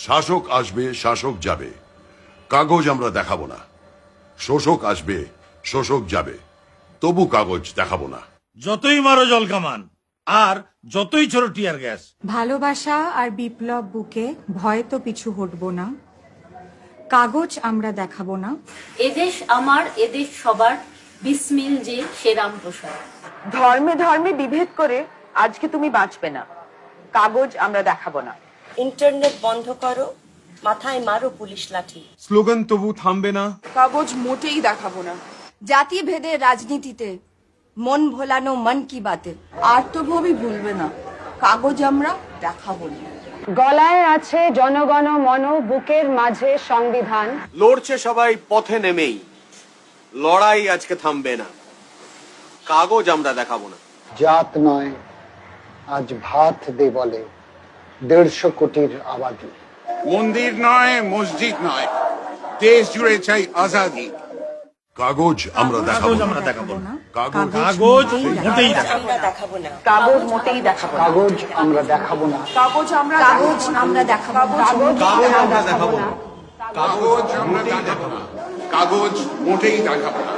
শাসক আসবে, শাসক যাবে, কাগজ আমরা দেখাবো না। শোষক আসবে, শোষক যাবে, তবু কাগজ দেখাবো না। যতই মারো জল কামান আর যতই ছোড়ো টিয়ার গ্যাস, ভালোবাসা আর বিপ্লব বুকে ভয় তো পিছু হটবো না, কাগজ আমরা দেখাবো না। এদেশ আমার, এদেশ সবার, বিসমিল যে সে রামপ্রসাদ। ধর্মে ধর্মে বিভেদ করে আজকে তুমি বাঁচবে না, কাগজ আমরা দেখাবো না। ইন্টারনেট বন্ধ করো, মাথায় মারো পুলিশ লাঠি। স্লোগান তবু থামবে না, কাগজ মোটেই দেখাবো না। জাতি ভেদের রাজনীতিতে মন ভোলানো মন কি বাতে, আত্মভাবী ভুলবে না, কাগজ আমরা দেখাবো না। গলায় আছে জনগণ মন, বুকের মাঝে সংবিধান। লড়ছে সবাই পথে নেমেই, লড়াই আজকে থামবে না, কাগজ আমরা দেখাবো না। জাত নয় আজ ভাত দে বলে 150 কোটির আবাদি। মন্দির নয় মসজিদ নয়, দেশ জুড়ে চাই আজাদি। কাগজ আমরা দেখাবো কাগজ না। আমরা দেখাবো না। কাগজ কাগজ মোটেই দেখাবো আমরা দেখাবো না। কাগজ মোটেই দেখাবো না। কাগজ আমরা দেখাবো না। কাগজ আমরা কাগজ আমরা দেখাবো না। কাগজ আমরা দেখাবো না। কাগজ আমরা দেখাবো না, কাগজ মোটেই দেখাবো না।